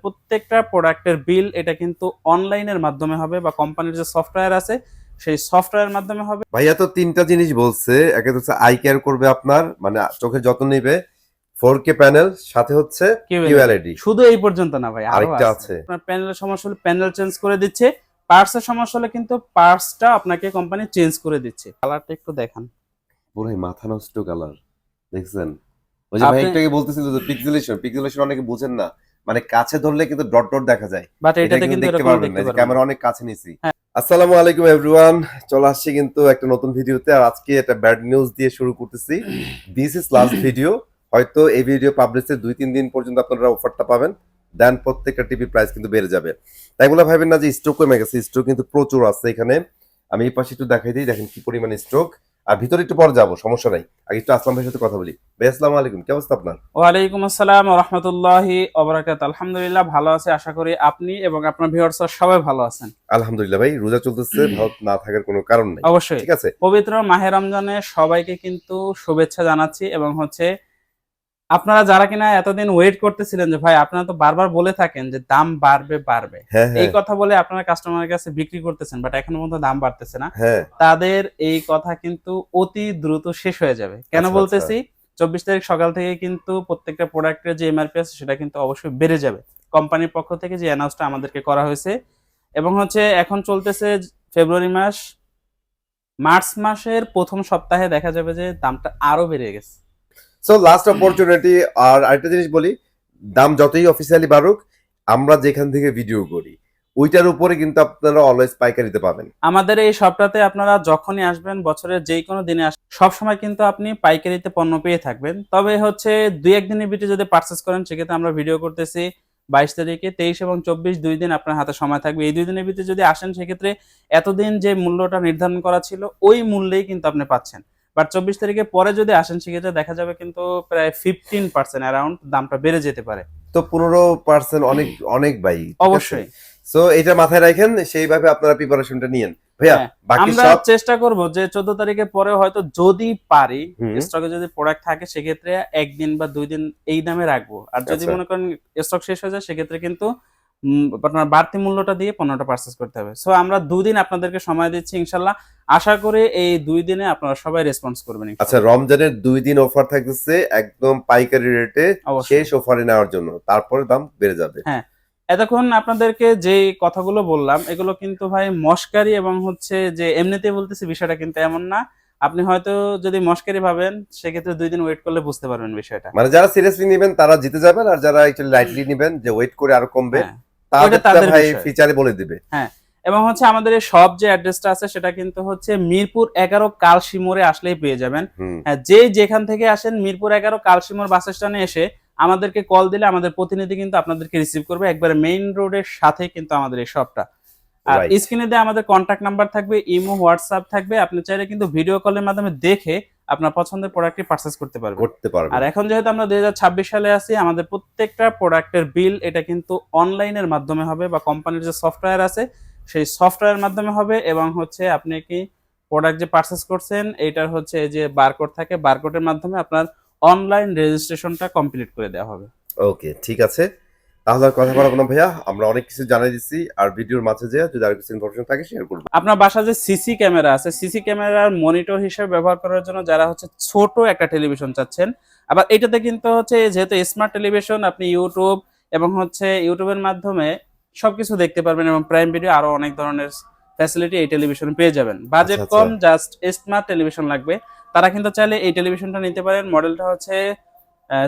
প্রত্যেকটা প্রোডাক্টের বিল এটা কিন্তু অনলাইনের মাধ্যমে হবে বা কোম্পানির যে সফটওয়্যার আছে সেই সফটওয়্যারের মাধ্যমে হবে। ভাইয়া তো তিনটা জিনিস বলছে। একটা হচ্ছে আই কেয়ার করবে, আপনার মানে চোখের যত্ন নেবে, 4K প্যানেল, সাথে হচ্ছে কিউএলইডি কিউএলইডি। শুধু এই পর্যন্ত না ভাই, আরো আরেকটা আছে। আছে। আপনার প্যানেলের সমস্যা হলে প্যানেল চেঞ্জ করে দিচ্ছে, পার্টসের সমস্যা হলে কিন্তু পার্টসটা আপনাকে কোম্পানি চেঞ্জ করে দিচ্ছে। কালারটা একটু দেখান। পুরো মাথা নষ্ট কালার, দেখছেন? ওই যে ভাই আপনি একটু আগে বলতেছিল যে পিক্সেলেশন, পিক্সেলেশন অনেকে বুঝেন না, মানে কাছে ধরলে কিন্তু ডট ডট দেখা যায়। বাট এটা এটাতে কিন্তু কিন্তু দেখতে এরকম পারবেন না, দেখতে এই যে পারবেন না। ক্যামেরা অনেক কাছে নিছি। হ্যাঁ, আসসালামু আলাইকুম এভরিওয়ান, চলে আসছি কিন্তু একটা নতুন ভিডিওতে। আর আজকে একটা ব্যাড নিউজ দিয়ে শুরু করতেছি। This is last video. হয়তো এই ভিডিও পাবলিশের 2-3 দিন পর্যন্ত আপনারা অফারটা পাবেন, দেন প্রত্যেকটা টিভি প্রাইস কিন্তু বেড়ে যাবে। তাই বলে ভাবেন না যে স্টক কমে গেছে, স্টক কিন্তু প্রচুর আছে এখানে। আমি এই পাশে একটু দেখাই দিই, দেখেন কি পরিমাণ স্টক। আর ভিতরে একটু পরে যাবো, সমস্যা নাই। আগে একটু আসলাম ভাইয়ের সাথে কথা বলি। ভাই আসসালামু আলাইকুম, কি অবস্থা আপনার? ওয়ালাইকুম আসসালাম ওয়া রাহমাতুল্লাহি ওয়া বারাকাতুহু। আলহামদুলিল্লাহ ভালো আছি, আশা করি আপনি এবং আপনার ভিউয়ার্সরা সবাই ভালো আছেন। আলহামদুলিল্লাহ ভাই, রোজা চলতেছে, ভালো না থাকার কোনো কারণ নাই। অবশ্যই ঠিক আছে। পবিত্র মাহে রমজানে সবাইকে কিন্তু শুভেচ্ছা জানাচ্ছি। এবং আপনারা যারা কিনা এতদিন ওয়েট করতেছিলেন যে ভাই আপনারা তো বারবার বলে থাকেন যে দাম বাড়বে বাড়বে, হ্যাঁ এই হ্যাঁ কথা বলে আপনারা কাস্টমারের কাছে বিক্রি করতেছেন, বাট এখনো পর্যন্ত দাম বাড়তেছে না। হ্যাঁ। তাদের এই কথা কিন্তু অতি দ্রুত শেষ হয়ে যাবে। কেন আচ্ছা আচ্ছা। বলতেছি? 24 তারিখ সকাল থেকে কিন্তু প্রত্যেকটা প্রোডাক্টের যে এমআরপি আছে সেটা কিন্তু অবশ্যই বেড়ে যাবে। কোম্পানির পক্ষ থেকে যে অ্যানাউন্সটা আমাদেরকে করা হয়েছে। এবং এখন চলতেছে ফেব্রুয়ারি মাস, মার্চ মাসের প্রথম সপ্তাহে দেখা যাবে যে দামটা আরো বেড়ে গেছে। So last opportunity. আর আরেকটা জিনিস বলি, দাম যতই অফিসিয়ালি বাড়ুক, আমরা যেখান থেকে ভিডিও করি ওইটার উপরে কিন্তু আপনারা অলওয়েজ পাইকারিতে পাবেন। আমাদের এই শপটাতে আপনারা যখনই আসবেন, বছরের যেই কোনো দিনে সবসময় কিন্তু আপনি পাইকারিতে পণ্য পেয়ে থাকবেন। তবে দুই এক দিনের ভিতরে যদি পার্চেস করেন, সেক্ষেত্রে আমরা ভিডিও করতেছি 22 তারিখে, 23 এবং 24 2 দিন আপনার হাতে সময় থাকবে। এই 2 দিনের ভিতরে যদি আসেন, সেক্ষেত্রে এতদিন যে মূল্যটা নির্ধারণ করা ছিল ওই মূল্যেই কিন্তু আপনি পাচ্ছেন। বাট 24 তারিখের পরে যদি আসেন, সেক্ষেত্রে দেখা যাবে কিন্তু প্রায় 15% অ্যারাউন্ড দামটা বেড়ে যেতে পারে। তো 15% অনেক অনেক ভাই, ঠিক আছে। অবশ্যই। সো এটা মাথায় রাখেন, সেইভাবে আপনারা প্রিপারেশনটা নিয়েন ভাইয়া। হ্যাঁ, বাকি আমরা সব চেষ্টা করব যে 14 তারিখের পরে হয়তো যদি পারি, হুম। স্টকে যদি প্রোডাক্ট থাকে সেক্ষেত্রে 1 দিন বা 2 দিন এই দামে রাখবো। আর যদি আচ্ছা। মনে করেন স্টক শেষ হয়ে যায়, সেক্ষেত্রে কিন্তু আপনার বাড়তি মূল্যটা দিয়ে পণ্যটা পারচেজ করতে হবে। সো আমরা 2 দিন আপনাদেরকে সময় দিচ্ছি ইনশাল্লাহ। আশা করি এই 2 দিনে আপনারা সবাই রেসপন্স করবেন আচ্ছা, ইনশাল্লাহ। রমজানের 2 দিন অফার থাকতেছে একদম পাইকারি রেটে, শেষ অবশ্যই। অফারে নেওয়ার জন্য। তারপরে দাম বেড়ে যাবে। হ্যাঁ, এতক্ষণ আপনাদেরকে যে কথাগুলো বললাম এগুলো কিন্তু ভাই মশকারি, এবং যে এমনিতেই বলতেছি বিষয়টা কিন্তু এমন না। আপনি হয়তো যদি মশকারি ভাবেন, সেক্ষেত্রে 2 দিন ওয়েট করলে বুঝতে পারবেন বিষয়টা। মানে যারা সিরিয়াসলি নেবেন তারা জিতে যাবেন, আর যারা একটু লাইটলি নেবেন যে ওয়েট করে আরো কমবে, হ্যাঁ, ওইটা তাদেরটা তাদের ভাই বিষয়। ফিচারে বলে দিবে। হ্যাঁ, এবং আমাদের এই শপ যে অ্যাড্রেসটা আছে সেটা কিন্তু মিরপুর 11 কালশিমোড়ে আসলেই পেয়ে যাবেন। হুম। হ্যাঁ, যেখান থেকে আসেন মিরপুর 11 কালশিমোড় বাস স্ট্যান্ডে এসে আমাদেরকে কল দিলে আমাদের প্রতিনিধি কিন্তু আপনাদেরকে রিসিভ করবে। একবারে মেইন রোডের সাথে কিন্তু আমাদের এই শপটা। আর রাইট। স্ক্রিনে দেওয়া আমাদের কন্ট্যাক্ট নাম্বার থাকবে, ইমো, হোয়াটসঅ্যাপ থাকবে। আপনি চাইলে কিন্তু ভিডিও কলের মাধ্যমে দেখে আপনার পছন্দের প্রোডাক্টটি পারচেজ করতে পারবেন। করতে আর পারবেন। এখন যেহেতু আমরা 2026 সালে আছি, আমাদের প্রত্যেকটা প্রোডাক্টের বিল এটা কিন্তু অনলাইনের মাধ্যমে হবে বা কোম্পানির যে সফটওয়্যার আছে সেই সফটওয়্যারের মাধ্যমে হবে। এবং আপনি কি প্রোডাক্ট যে পারচেজ করছেন এইটার এই যে বারকোড থাকে, বারকোডের মাধ্যমে আপনার অনলাইন রেজিস্ট্রেশনটা কমপ্লিট করে দেওয়া হবে। ওকে, ঠিক আছে। তাহলে আর কথা বাড়াবো না ভাইয়া, আমরা অনেক কিছু জানাই দিচ্ছি। আর ভিডিওর মাঝে যে যদি আর কিছু ইনফরমেশন থাকে শেয়ার করবো। আপনার বাসায় যে সিসি ক্যামেরা আছে, সিসি ক্যামেরার মনিটর হিসেবে ব্যবহার করার জন্য যারা ছোট একটা টেলিভিশন চাচ্ছেন, আবার এটাতে কিন্তু যেহেতু স্মার্ট টেলিভিশন, আপনি ইউটিউব এবং ইউটিউবের মাধ্যমে সবকিছু দেখতে পারবেন, এবং প্রাইম ভিডিও আরো অনেক ধরনের ফ্যাসিলিটি এই টেলিভিশনে পেয়ে যাবেন। আচ্ছা বাজেট আচ্ছা। কম, জাস্ট স্মার্ট টেলিভিশন লাগবে, তারা কিন্তু চাইলে এই টেলিভিশনটা নিতে পারেন। মডেলটা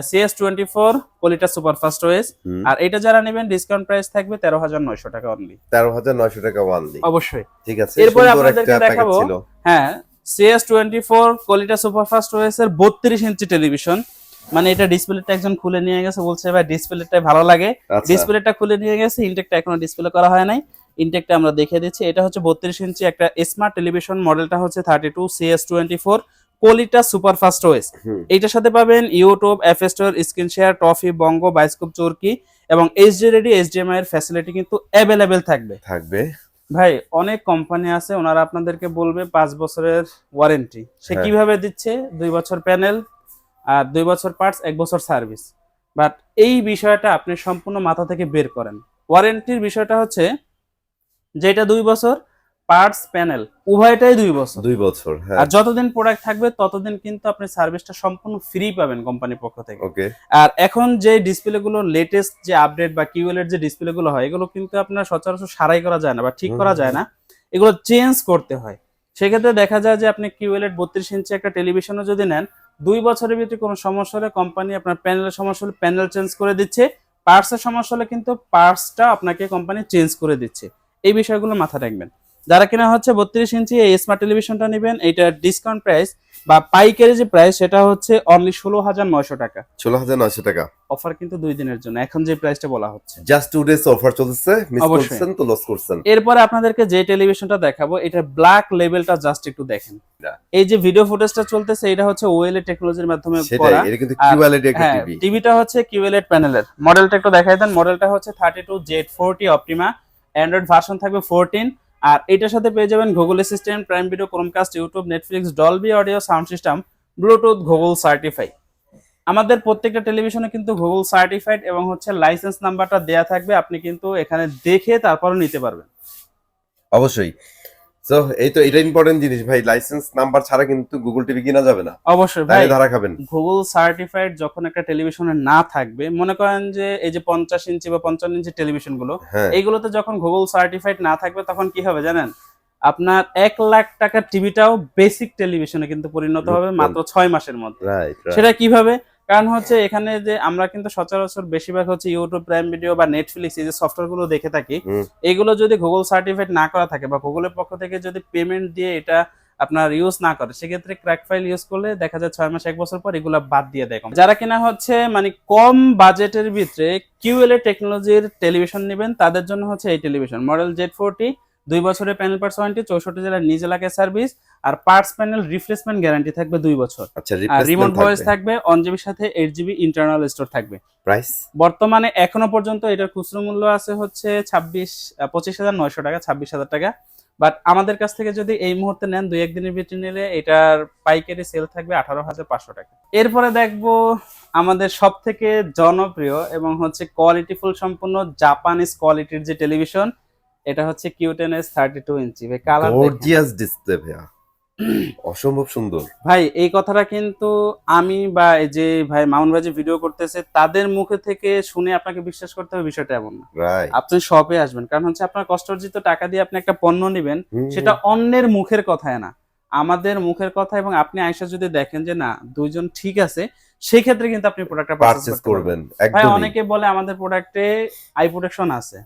CS24 কোয়ালিটা সুপারফাস্ট ওএস। হুম। আর এটা যারা নেবেন ডিসকাউন্ট প্রাইস থাকবে 13,900 টাকা অনলি। 13,900 টাকা ওয়ানলি। অবশ্যই। ঠিক আছে, এরপরে সুন্দর একটা আপনাদেরকে প্যাকেজ দেখাবো, ছিল। হ্যাঁ, CS24 কোয়ালিটা সুপারফাস্ট ওএস এর 32 ইঞ্চি টেলিভিশন। মানে এটা ডিসপ্লেটা একজন খুলে নিয়ে গেছে, বলছে ভাই ডিসপ্লেটাই ভালো লাগে। আচ্ছা। ডিসপ্লেটা খুলে নিয়ে গেছে, ইনটেকটা এখনো ডিসপ্লে করা হয় নাই। ইনটেকটা আমরা দেখিয়ে দিচ্ছি। এটা 32 ইঞ্চি একটা স্মার্ট টেলিভিশন, মডেলটা 32 CS24 কোয়ালিটা সুপারফাস্ট ওএস। হুম। এইটার সাথে পাবেন YouTube, app store, screen share, Toffee, Bongo, Bioscope, Chorki এবং এইচডি রেডি HDMI এর ফ্যাসিলিটি কিন্তু অ্যাভেলেবেল থাকবে। থাকবে। ভাই অনেক কোম্পানি আছে, ওনারা আপনাদেরকে বলবে 5 বছরের ওয়ারেন্টি। সে হ্যাঁ। কিভাবে দিচ্ছে? 2 বছর প্যানেল, আর 2 বছর পার্টস, 1 বছর সার্ভিস। বাট এই বিষয়টা আপনি সম্পূর্ণ মাথা থেকে বের করেন। ওয়ারেন্টির বিষয়টা হচ্ছে যেটা 2 বছর, পার্টস প্যানেল উভয়টাই 2 বছর। 2 বছর, হ্যাঁ। আর যতদিন প্রোডাক্ট থাকবে ততদিন কিন্তু আপনি সার্ভিসটা সম্পূর্ণ ফ্রি পাবেন কোম্পানির পক্ষ থেকে। ওকে। আর এখন যে ডিসপ্লে গুলো লেটেস্ট যে আপডেট বা কিউএল এর যে ডিসপ্লে গুলো হয় এগুলো কিন্তু আপনার সচরাচর সারাই করা যায় না বা ঠিক করা যায় না, এগুলো চেঞ্জ করতে হয়। সেক্ষেত্রে দেখা যায় যে আপনি কিউএল এর 32 ইঞ্চি একটা টেলিভিশনও যদি নেন, 2 বছরের ভিতরে কোনো সমস্যা হলে কোম্পানি আপনার প্যানেলের সমস্যা হলে প্যানেল চেঞ্জ করে দিচ্ছে, পার্টসের সমস্যা হলে কিন্তু পার্টসটা আপনাকে কোম্পানি চেঞ্জ করে দিচ্ছে। এই বিষয়গুলো মাথায় রাখবেন। যারা কিনা হচ্ছে 32 ইঞ্চি এই স্মার্ট টেলিভিশনটা নেবেন, এইটার ডিসকাউন্ট প্রাইস বা পাইকারি যে প্রাইস সেটা হচ্ছে অনলি 16,900 টাকা। 16,900 টাকা অফার কিন্তু 2 দিনের জন্য, এখন যে প্রাইসটা বলা হচ্ছে জাস্ট 2 ডেজ অফার চলছে, মিস অবশ্যই। করছেন তো লস করছেন। এরপরে আপনাদেরকে যে টেলিভিশনটা দেখাবো এটা ব্ল্যাক লেভেলটা জাস্ট একটু দেখেন। এই যে ভিডিও ফুটেজটা চলতেছে এটা হচ্ছে ওএলইডি টেকনোলজির মাধ্যমে সেটাই, করা। এটা কিন্তু QLED একটা হ্যাঁ, টিভি। টিভিটা হচ্ছে QLED প্যানেলের। মডেলটা একটু দেখাই দেন। মডেলটা হচ্ছে 32Z40 অপটিমা, অ্যান্ড্রয়েড ভার্সন থাকবে 14। আর এটার সাথে পেয়ে যাবেন Google assistant, prime video, Chromecast, YouTube, Netflix, Dolby audio sound system, Bluetooth, Google certify. আমাদের প্রত্যেকটা টেলিভিশনে কিন্তু গুগল সার্টিফাইড এবং হচ্ছে লাইসেন্স নাম্বারটা দেয়া থাকবে, আপনি কিন্তু এখানে দেখে তারপরে নিতে পারবেন। অবশ্যই। সো এই তো এটা ইম্পর্টেন্ট জিনিস ভাই, লাইসেন্স নাম্বার ছাড়া কিন্তু গুগল টিভি কিনা যাবে না। অবশ্যই ভাই, তাহলে ধরা খাবেন। গুগল সার্টিফাইড যখন একটা টেলিভিশনে না থাকবে, মনে করেন যে এই যে 50 ইঞ্চি বা 55 ইঞ্চি টেলিভিশন গুলো, হ্যাঁ, এইগুলোতে যখন গুগল সার্টিফাইড না থাকবে তখন কি হবে জানেন? আপনার 1,00,000 টাকার টিভিটাও বেসিক টেলিভিশনে কিন্তু পরিণত হবে মাত্র 6 মাসের মধ্যে। রাইট। সেটা কিভাবে? কারণ হচ্ছে এখানে যে আমরা কিন্তু সচরাচর বেশিরভাগ হচ্ছে ইউটিউব, প্রাইম ভিডিও বা নেটফ্লিক্স এই যে সফটওয়্যার গুলো দেখে থাকি, এগুলো যদি গুগল সার্টিফাইড না করা থাকে বা গুগলের পক্ষ থেকে যদি পেমেন্ট দিয়ে এটা আপনার ইউজ না করে, সেক্ষেত্রে ক্র্যাক ফাইল ইউজ করলে দেখা যায় 6 মাস 1 বছর পর এগুলো বাদ দিয়ে দেয়। যারা কিনা হচ্ছে মানে কম বাজেটের ভিতরে কিউএলএ টেকনোলজির টেলিভিশন নেবেন তাদের জন্য হচ্ছে এই টেলিভিশন মডেল Z40, 2 বছরের প্যানেল পার্টস ওয়ারেন্টি, 64 জেলার নিজ এলাকায় service, are parts panel replacement guarantee থাকবে 2 বছর। আচ্ছা, আর রিমোট রিপ্লেসমেন্ট ভয়েস থাকবে। থাকবে 1 GB সাথে 8 GB ইন্টারনাল স্টোর থাকবে। প্রাইস বর্তমানে এখনো পর্যন্ত এটার খুচরো মূল্য আছে হচ্ছে 25,900 টাকা, 26,000 টাকা। বাট আমাদের কাছ থেকে যদি এই মুহূর্তে নেন 2-1 দিনের ভিতরে নিলে এটার পাইকারি সেল থাকবে 18,500 টাকা। এরপরে দেখবো আমাদের সব থেকে জনপ্রিয় এবং হচ্ছে কোয়ালিটিফুল সম্পূর্ণ জাপানিজ কোয়ালিটির যে টেলিভিশন, এটা হচ্ছে Q10S 32 ইঞ্চি। ভাই কালার গর্জিয়াস ডিসপ্লে ভাইয়া, অসম্ভব সুন্দর ভাই। এই কথাটা কিন্তু আমি বা এই যে ভাই মামুন ভাই যে ভিডিও করতেছে তাদের মুখে থেকে শুনে আপনাকে বিশ্বাস করতে হবে বিষয়টা এমন না। রাইট। আপনি শপে আসবেন, কারণ হচ্ছে আপনার কষ্টার্জিত টাকা দিয়ে আপনি একটা পণ্য নেবেন, সেটা অন্যের মুখের কথায় না, আমাদের মুখের কথা। এবং আপনি আয়সা যদি দেখেন যে না দুইজন ঠিক আছে, সেই ক্ষেত্রে কিন্তু আপনি প্রোডাক্টটা পারচেজ করবেন। ভাই একদমই। অনেকে বলে আমাদের প্রোডাক্টে আই প্রোটেকশন আছে,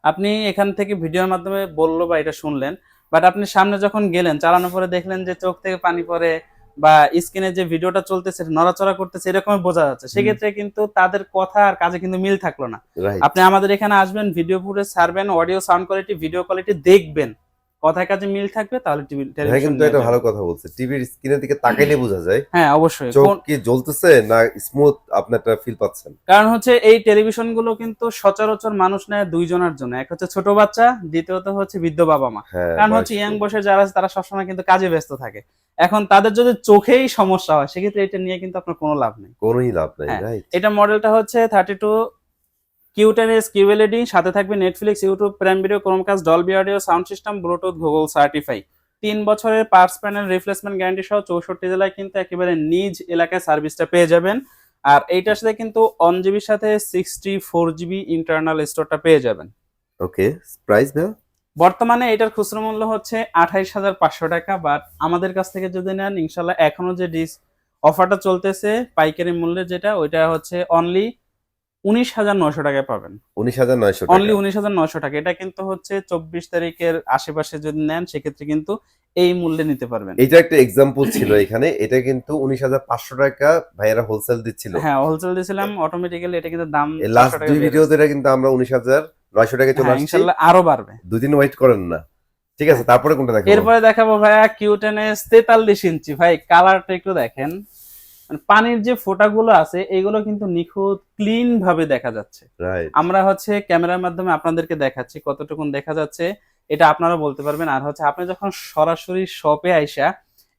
আপনি এখান থেকে ভিডিওর মাধ্যমে বললো বা এটা শুনলেন, বাট আপনি সামনে যখন গেলেন চালানোর পরে দেখলেন যে চোখ থেকে পানি পড়ে বা স্ক্রিনে যে ভিডিওটা চলতেছে নড়াচড়া করতেছে এরকমই বোঝা যাচ্ছে, সেক্ষেত্রে কিন্তু তাদের কথা আর কাজে কিন্তু মিল থাকলো না। রাইট। আপনি আমাদের এখানে আসবেন, ভিডিও ফুটেজ ছাড়বেন, audio sound quality, video quality দেখবেন, কথায় কাজে মিল থাকবে, তাহলে টিভি ভাই কিন্তু এটা ভালো কথা বলছে, টিভির স্ক্রিনের দিকে তাকাইলে বোঝা যায়। হ্যাঁ অবশ্যই, চোখ কি জ্বলতেছে না স্মুথ আপনি একটা ফিল পাচ্ছেন। কারণ হচ্ছে এই টেলিভিশন গুলো কিন্তু সচরাচর মানুষ নেয় দুইজনের জন্য, এক হচ্ছে ছোট বাচ্চা, দ্বিতীয়ত হচ্ছে বৃদ্ধ বাবা মা। কারণ হচ্ছে ইয়াং বয়সে যারা আছে তারা সবসময় কিন্তু কাজে ব্যস্ত থাকে, এখন তাদের যদি চোখেই সমস্যা হয় সেক্ষেত্রে এটা নিয়ে কিন্তু আপনার কোনো লাভ নেই, কোনোই লাভ নাই। হ্যাঁ, রাইট। এটা মডেলটা হচ্ছে 32 Q10S QLED, সাথে থাকবে Netflix, YouTube, prime video, Chromecast, Dolby audio sound system, Bluetooth, Google certify, 3 বছরের পার্টস প্যানেল রিপ্লেসমেন্ট গ্যারান্টি সহ 64 জেলায় কিন্তু একেবারে নিজ এলাকায় সার্ভিসটা পেয়ে যাবেন। আর এইটার সাথে কিন্তু 1 GB সাথে 64 GB ইন্টারনাল স্টোরটা পেয়ে যাবেন। ওকে, প্রাইস ভাই বর্তমানে এটার খুচরো মূল্য হচ্ছে 28,500 টাকা, বাট আমাদের কাছ থেকে যদি নেন ইনশাল্লাহ এখনো যে অফারটা চলতেছে পাইকারি মূল্যে যেটা, ওইটা হচ্ছে অনলি 19,900 টাকায় পাবেন। 19,900 অনলি টাকা। 19,900 টাকা। এটা কিন্তু হচ্ছে 24 তারিখের আশেপাশে যদি নেন সেক্ষেত্রে কিন্তু এই মূল্যে নিতে পারবেন। এটা একটা এক্সাম্পল ছিল এখানে, এটা কিন্তু 19,500 টাকা ভাইয়েরা হোলসেল দিচ্ছিল। হ্যাঁ হোলসেল দিয়েছিলাম, অটোমেটিক্যালি এটা কিন্তু দাম লাস্ট 2 ভিডিওতে এটা কিন্তু আমরা 19,900 টাকা চলে আসছি। ইনশাআল্লাহ আরো বাড়বে, 2 দিন ওয়েট করেন না। ঠিক আছে, তারপরে কোনটা দেখাবো? এরপরে দেখাবো ভাইয়া Q10S 43 ইঞ্চি। ভাই কালারটা একটু দেখেন, মানে পানির যে ফোঁটাগুলো আছে এগুলো কিন্তু নিখুঁত ক্লিন ভাবে দেখা যাচ্ছে। রাইট। আমরা হচ্ছে ক্যামেরার মাধ্যমে আপনাদেরকে দেখাচ্ছি, কতটুকুন দেখা যাচ্ছে এটা আপনারা বলতে পারবেন। আর হচ্ছে আপনি যখন সরাসরি শপে আইসা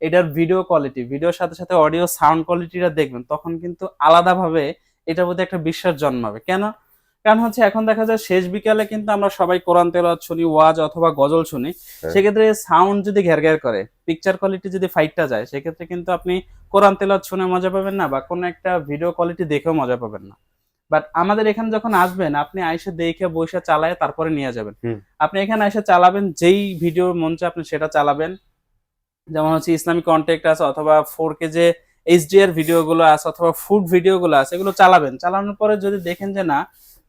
এটার ভিডিও কোয়ালিটি, ভিডিওর সাথে সাথে অডিও সাউন্ড কোয়ালিটিটা দেখবেন, তখন কিন্তু আলাদাভাবে এটার প্রতি একটা বিশ্বাস জন্মাবে। কেন? কারণ হচ্ছে এখন দেখা যায় শেষ বিকালে কিন্তু আমরা সবাই কোরআন তেলাওয়াত শুনি, ওয়াজ অথবা গজল শুনি। হ্যাঁ। সেক্ষেত্রে সাউন্ড যদি ঘ্যার করে, পিকচার কোয়ালিটি যদি ফাইটটা যায়, সেক্ষেত্রে কিন্তু আপনি কোরআন তেলাওয়াত শুনে মজা পাবেন না, বা কোনো একটা ভিডিও কোয়ালিটি দেখেও মজা পাবেন না। বাট আমাদের এখানে যখন আসবেন, আপনি আইসা দেখে বইসা চালায় তারপরে নিয়ে যাবেন। আপনি এখানে এসে চালাবেন, যেই ভিডিও মন চায় আপনি সেটা চালাবেন। যেমন হচ্ছে ইসলামিক কন্টেন্ট আছে, অথবা 4K যে এইচডিআর ভিডিও গুলো আছে, অথবা ফুড ভিডিও গুলো আছে, এগুলো চালাবেন। চালানোর পরে যদি দেখেন যে না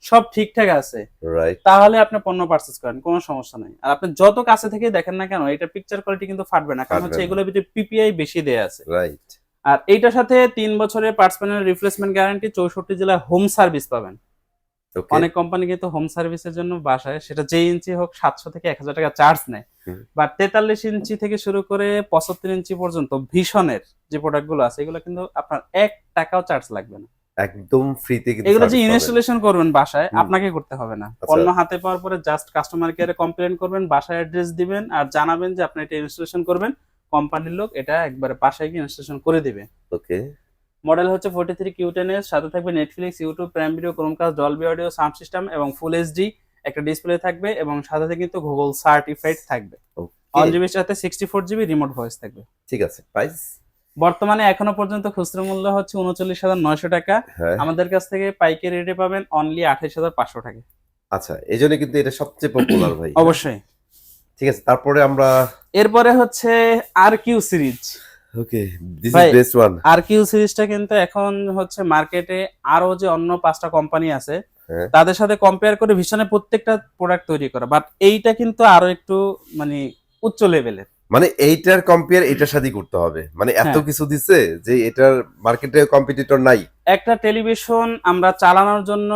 সব ঠিকঠাক আছে, রাইট, তাহলে আপনি পণ্য পারচেজ করেন, কোনো সমস্যা নাই। আর আপনি যত কাছে থেকে দেখেন না কেন, এটা পিকচার কোয়ালিটি কিন্তু ফাটবে না, কারণ হচ্ছে এগুলোর ভিতরে পিপিআই বেশি দেয়া আছে। রাইট। আর এইটার সাথে 3 বছরের পার্টস প্যানেল রিপ্লেসমেন্ট গ্যারান্টি, 64 জেলায় হোম সার্ভিস পাবেন। ওকে। অনেক কোম্পানি কিন্তু হোম সার্ভিসের জন্য বাসায়, সেটা যে ইঞ্চি হোক, 700 থেকে 1000 টাকা চার্জ নেয়। বাট 43 ইঞ্চি থেকে শুরু করে 75 ইঞ্চি পর্যন্ত ভীষণের যে প্রোডাক্ট গুলো আছে, এগুলো কিন্তু আপনার 1 টাকাও চার্জ লাগবে না, একদম ফ্রিতে কিন্তু এগুলো যে সার্ভিস পাবেন। ইনস্টলেশন করবেন বাসায়, আপনাকে করতে হবে না। পণ্য হাতে পাওয়ার পরে জাস্ট কাস্টমার কেয়ারে কমপ্লেন করবেন, বাসায় অ্যাড্রেস দিবেন, আর জানাবেন যে আপনি এটা ইনস্টলেশন করবেন। কোম্পানির লোক এটা একবারে বাসায় গিয়ে ইনস্টলেশন করে দিবে। ওকে। মডেল হচ্ছে 43 Q10s, সাথে থাকবে Netflix, YouTube, prime video, Chromecast, Dolby audio sound system এবং ফুল এইচডি একটা ডিসপ্লে থাকবে, এবং সাথে কিন্তু গুগল সার্টিফাইড থাকবে। ওকে। 1GB সাথে 64GB রিমোট ভয়েস থাকবে। ঠিক আছে, প্রাইস বর্তমানে এখনো পর্যন্ত খুচরা মূল্য হচ্ছে 39,900 টাকা। হ্যাঁ। আমাদের কাছ থেকে পাইকারি রেটে পাবেন অনলি 28,500 টাকা। আচ্ছা, এইজন্য কিন্তু এটা সবচেয়ে পপুলার ভাই। অবশ্যই। ঠিক আছে, তারপরে আমরা এরপরে হচ্ছে RQ সিরিজ। ওকে, দিস ভাই, ইজ বেস্ট ওয়ান। RQ সিরিজটা কিন্তু এখন হচ্ছে মার্কেটে আরো যে অন্য 5টা কোম্পানি আছে হ্যাঁ। তাদের সাথে কম্পেয়ার করে ভীষণের প্রত্যেকটা প্রোডাক্ট তৈরি করা, বাট এইটা কিন্তু আরো একটু মানে উচ্চ লেভেলের। মানে এইটার কম্পেয়ার এটার সাথে করতে হবে, মানে এত হ্যাঁ। কিছু দিছে যে এটার মার্কেটে কম্পিটিটর নাই। একটা টেলিভিশন আমরা চালানোর জন্য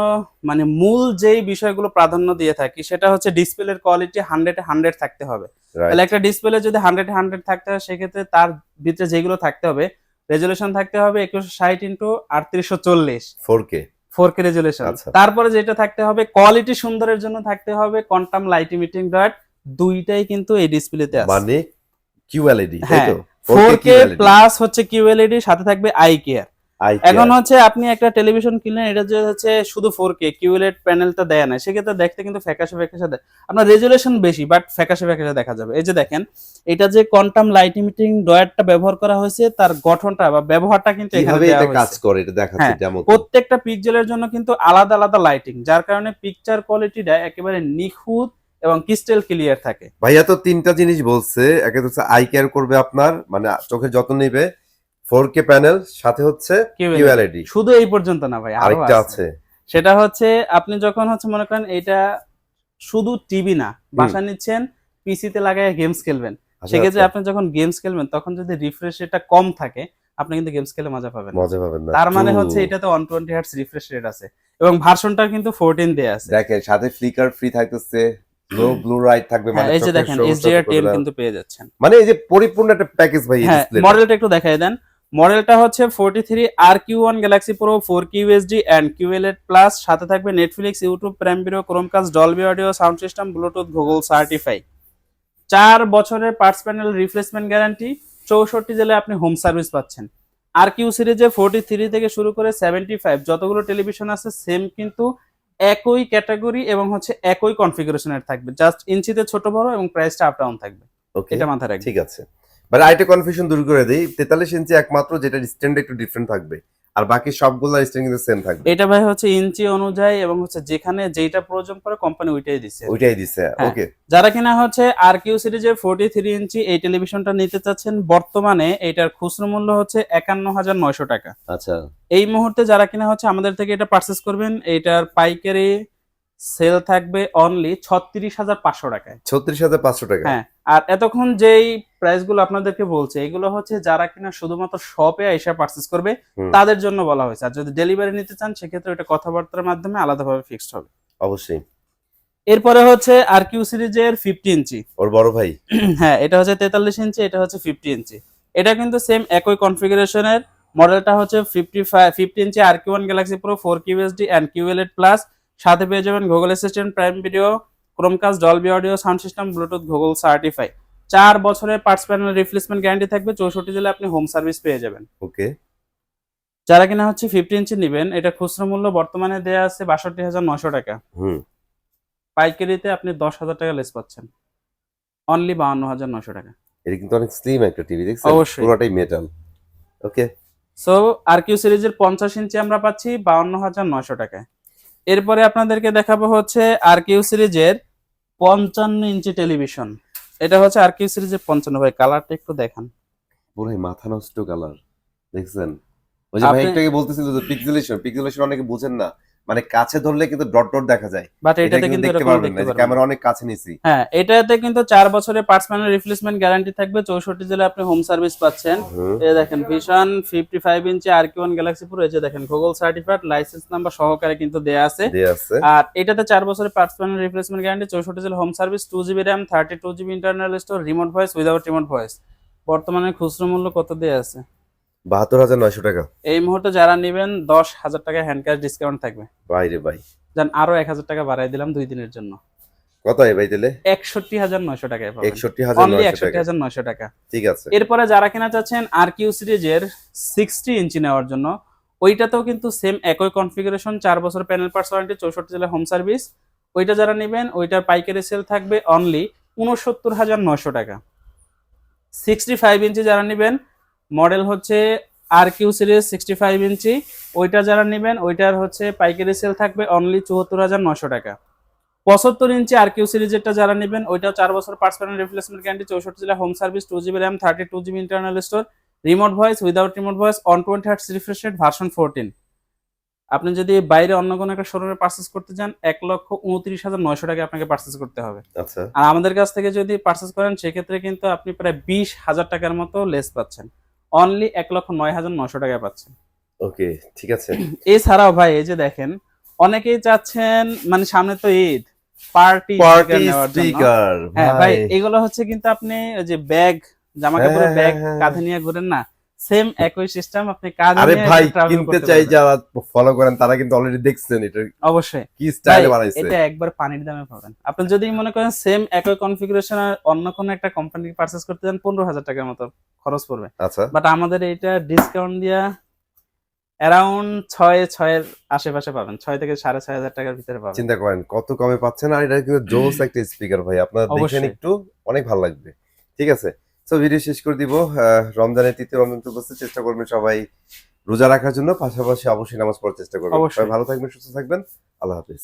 মানে মূল যেই বিষয়গুলো প্রাধান্য দিয়ে থাকি, সেটা হচ্ছে ডিসপ্লের কোয়ালিটি 100-100 থাকতে হবে। তাহলে একটা ডিসপ্লে যদি 100-100 থাকতে হয়, সেক্ষেত্রে তার ভিতরে যেগুলো থাকতে হবে, রেজলিউশন থাকতে হবে 2160x3840 4K রেজলিউশন। আচ্ছা। তারপরে যেটা থাকতে হবে, কোয়ালিটি সুন্দরের জন্য থাকতে হবে কোয়ান্টাম লাইট ইমিটিং ডট। দুইটাই কিন্তু এই ডিসপ্লেতে আছে, মানে কিউএলইডি, তাই হ্যাঁ। তো? 4K প্লাস হচ্ছে কিউএলইডি, সাথে থাকবে আই কেয়ার। আই এখন হচ্ছে আপনি একটা টেলিভিশন কিনলেন, এটা যে হচ্ছে শুধু 4K কিউএলইডি প্যানেলটা দেয়া নাই, সেক্ষেত্রে দেখতে কিন্তু ফ্যাকাশে ফ্যাকাশে দেয়। আপনার রেজুলেশন বেশি, বাট ফ্যাকাশে ফ্যাকাশে দেখা যাবে। এই যে দেখেন, এটা যে কোয়ান্টাম লাইট ইমিটিং ডয়ারটা ব্যবহার করা হয়েছে, তার গঠনটা বা ব্যবহারটা কিন্তু এখানে কিভাবে দেয়া এটা কাজ হয়েছে। করে এটা দেখাচ্ছে হ্যাঁ, ডেমো। প্রত্যেকটা পিক্সেলের জন্য কিন্তু আলাদা আলাদা লাইটিং, যার কারণে পিকচার কোয়ালিটিটা একেবারে নিখুঁত এবং ক্রিস্টাল ক্লিয়ার থাকে। ভাইয়া তো 3টা জিনিস বলছে, একে হচ্ছে আই কেয়ার করবে আপনার, মানে চোখের যত্ন নেবে, 4K প্যানেল, সাথে হচ্ছে কিউএলইডি। শুধু এই পর্যন্ত না ভাই, আরো আরেকটা আছে। আছে, সেটা হচ্ছে আপনি যখন হচ্ছে মনে করেন এটা শুধু টিভি না, বাসা নিচ্ছেন, পিসিতে লাগায় গেমস খেলবেন, সেক্ষেত্রে আপনি যখন গেমস খেলবেন তখন যদি রিফ্রেশ রেটটা কম থাকে, আপনি কিন্তু গেমস খেলে মজা পাবেন না। তার মানে হচ্ছে এটাতে 120 হার্টজ রিফ্রেশ রেট আছে, এবং ভার্সনটা কিন্তু 14 দেয়া আছে। দেখেন সাথে ফ্লিকার ফ্রি থাকতেছে, লো ব্লু লাইট থাকবে, মানে এই যে দেখেন HDR10 কিন্তু পেয়ে যাচ্ছেন। মানে এই যে পরিপূর্ণ একটা প্যাকেজ ভাই এই হ্যাঁ, ডিসপ্লে। মডেলটা একটু দেখায় দেন। মডেলটা হচ্ছে 43 RQ1 Galaxy Pro 4K UHD and QLED plus, সাথে থাকবে Netflix, YouTube, prime video, Chromecast, Dolby audio sound system, Bluetooth, Google certify. 4 বছরের পার্টস প্যানেল রিপ্লেসমেন্ট গ্যারান্টি, 64 জেলায় আপনি হোম সার্ভিস পাচ্ছেন। RQ সিরিজে 43 থেকে শুরু করে 75 যতগুলো টেলিভিশন আছে, সেম কিন্তু একই ক্যাটাগরি এবং হচ্ছে একই কনফিগারেশনের থাকবে, জাস্ট ইঞ্চিতে ছোট বড় এবং প্রাইসটা আপ ডাউন থাকবে। ওকে, এটা মাথায় রাখবেন। ঠিক আছে। মানে আইটা কনফিউশন দূর করে দেই, 43 ইঞ্চি একমাত্র যেটা স্ট্যান্ড একটু ডিফারেন্ট থাকবে, আর বাকি সবগুলো স্ট্যান্ড কিন্তু সেম থাকবে। এটা ভাই হচ্ছে ইঞ্চি অনুযায়ী, এবং হচ্ছে যেখানে যেটা প্রয়োজন পড়ে কোম্পানি ওইটাই দিচ্ছে। ওইটাই দিছে। ওকে, যারা কিনা হচ্ছে RQ সিরিজের 43 ইঞ্চি এই টেলিভিশনটা নিতে চাচ্ছেন, বর্তমানে এটার খুচরো মূল্য হচ্ছে 51,900 টাকা। আচ্ছা, এই মুহূর্তে যারা কিনা হচ্ছে আমাদের থেকে এটা পারচেজ করবেন, এটার পাইকারি সেল থাকবে অনলি 36,500 টাকায়। 36,500 টাকা। হ্যাঁ, আর এতক্ষণ যেই প্রাইস গুলো আপনাদেরকে বলছে, এগুলো হচ্ছে যারা কিনা শুধুমাত্র শপে এসে পারচেজ করবে তাদের জন্য বলা হয়েছে। আর যদি ডেলিভারি নিতে চান, সেক্ষেত্রে এটা কথাবার্তার মাধ্যমে আলাদাভাবে ফিক্সড হবে। অবশ্যই। এরপরে হচ্ছে RQ সিরিজের 50 ইঞ্চি, ওর বড় ভাই। হ্যাঁ, এটা হচ্ছে 43 ইঞ্চি, এটা হচ্ছে 50 ইঞ্চি। এটা কিন্তু সেম একই কনফিগারেশনের। মডেলটা হচ্ছে 50 ইঞ্চি RQ1 Galaxy Pro 4K UHD and QLED plus, সাথে পেয়ে যাবেন Google assistant, prime video, Chromecast, Dolby audio sound system, Bluetooth, Google certify. 4 বছরের পার্টস প্যানেল রিপ্লেসমেন্ট গ্যারান্টি থাকবে, 64 জেলায় আপনি হোম সার্ভিস পেয়ে যাবেন। ওকে, যারা কিনা হচ্ছে 50 ইঞ্চি নেবেন, এটা খুচরা মূল্য বর্তমানে দেয়া আছে ৬২,৯০০ টাকা। হুম। পাইকারিতে আপনি 10,000 টাকা লেস পাচ্ছেন, অনলি ৫২,৯০০ টাকা। এটা কিন্তু অনেক স্লিম একটা টিভি, দেখছেন অবশ্যই। পুরোটাই মেটাল। ওকে। সো আরকিউ সিরিজের 50 ইঞ্চি আমরা পাচ্ছি ৫২,৯০০ টাকায়। এরপরে আপনাদেরকে দেখাবো হচ্ছে আরকিউ সিরিজের 55 ইঞ্চি টেলিভিশন। এটা হচ্ছে আরকিউ সিরিজের 55। ভাই কালারটা একটু দেখান। পুরাই মাথা নষ্ট কালার, দেখছেন? ওই যে ভাই আপনি একটু আগে বলতেছিল যে পিক্সেলেশন অনেকে বুঝেন না, মানে কাছে ধরলে কিন্তু ডট ডট দেখা যায়। বাট এটা এটাতে কিন্তু কিন্তু দেখতে এরকম পারবেন না, দেখতে এই যে পারবেন না। ক্যামেরা অনেক কাছে নিছি। হ্যাঁ, এটাতে কিন্তু 4 বছরের পার্টস ম্যানুয়াল রিপ্লেসমেন্ট গ্যারান্টি থাকবে। 64 জেলায় আপনি হোম সার্ভিস পাচ্ছেন। হুম। এই দেখেন ভিশন 55 ইঞ্চি RQ1 গ্যালাক্সি প্রো, এই যে দেখেন গুগল সার্টিফাইড, লাইসেন্স নাম্বার সহকারে কিন্তু দেয়া আছে। দিয়ে আছে। আর এটাতে 4 বছরের পার্টস ম্যানুয়াল রিপ্লেসমেন্ট গ্যারান্টি, 64 জেলা home service, 2GB RAM, 32GB internal store, remote voice, without remote voice. বর্তমানে খুচরো মূল্য কত দেয়া আছে? ৭২,৯০০ টাকা। এই মুহূর্তে যারা নেবেন 10,000 টাকা হ্যান্ড ক্যাশ ডিসকাউন্ট থাকবে। ভাই রে ভাই, যান আরো 1,000 টাকা বাড়াই দিলাম 2 দিনের জন্য। কত হয় ভাই তাহলে? ৬১,৯০০ টাকায় পাবেন। ৬১,৯০০ অনলি টাকা। ৬১,৯০০ টাকা। ঠিক আছে। এরপরে যারা কিনা চাচ্ছেন আরকিউ সিরিজের 60 ইঞ্চি নেওয়ার জন্য, ওইটাতেও কিন্তু সেম একই কনফিগারেশন, 4 বছর প্যানেল পার্টস ওয়ারেন্টি, 64 জেলা হোম সার্ভিস। ওইটা যারা নেবেন ওইটার পাইকারি সেল থাকবে অনলি ৬৯,৯০০ টাকা। 65 ইঞ্চি যারা নেবেন, মডেল হচ্ছে আরকিউ সিরিজ 65 ইঞ্চি, ওইটা যারা নেবেন ওইটার হচ্ছে পাইকারি সেল থাকবে অনলি ৭৪,৯০০ টাকা। 75 ইঞ্চি আরকিউ সিরিজেরটা যারা নেবেন ওইটাও 4 বছর পার্টস প্যানেল রিপ্লেসমেন্ট গ্যারান্টি, 64 জেলা home service, 2GB RAM, 32GB internal store, remote voice, without remote voice, on 20 hertz refresh rate, version 14। আপনি যদি বাইরে অন্য কোনো একটা শোরুমে পারচেজ করতে চান ১,২৯,৯০০ টাকা আপনাকে পারচেজ করতে হবে। আচ্ছা। আর আমাদের কাছ থেকে যদি পারচেজ করেন সেক্ষেত্রে কিন্তু আপনি প্রায় 20,000 টাকার মতো লেস পাচ্ছেন, অনলি ১,০৯,৯০০ টাকায় পাচ্ছেন। ওকে, ঠিক আছে। এছাড়াও ভাই এই যে দেখেন, অনেকেই চাচ্ছেন মানে সামনে তো ঈদ, পার্টি পার্টি নেওয়ার জন্য। স্পিকার হ্যাঁ ভাই, ভাই। এগুলো হচ্ছে কিন্তু আপনি ওই যে ব্যাগ, জামা হ্যাঁ, কাপড়ের হ্যাঁ, ব্যাগ হ্যাঁ, কাঁধে নিয়ে ঘুরেন না, সেম একই সিস্টেম, আপনি কাঁধে আরে নিয়ে ভাই, ট্রাভেল কিনতে করতে চাই পারবেন। যারা ফলো করেন তারা কিন্তু অলরেডি দেখছেন এটা অবশ্যই কি ভাই, স্টাইলে বানাইছে। এটা একবার পানির দামে পাবেন। আপনি যদি মনে করেন সেম একই কনফিগারেশন আর অন্য কোনো একটা কোম্পানি পারচেজ করতে চান 15,000 টাকার মতো খরচ পড়বে। আচ্ছা। বাট আমাদের এটা ডিসকাউন্ট দিয়া অ্যারাউন্ড 6,000 আশেপাশে পাবেন, 6 থেকে 6,500 টাকার ভিতরে পাবেন। চিন্তা করেন কত কমে পাচ্ছেন, আর এটা কিন্তু জোস একটা স্পিকার ভাই, আপনারা দেখেন অবশ্যই। একটু, অনেক ভালো লাগবে। ঠিক আছে, সো ভিডিও শেষ করে দিব। রমজানের তৃতীয় রমজান চলতেছে, চেষ্টা করবেন সবাই রোজা রাখার জন্য, পাশাপাশি অবশ্যই নামাজ পড়ার চেষ্টা করবেন। অবশ্যই। সবাই ভালো থাকবেন, সুস্থ থাকবেন। আল্লাহ হাফেজ।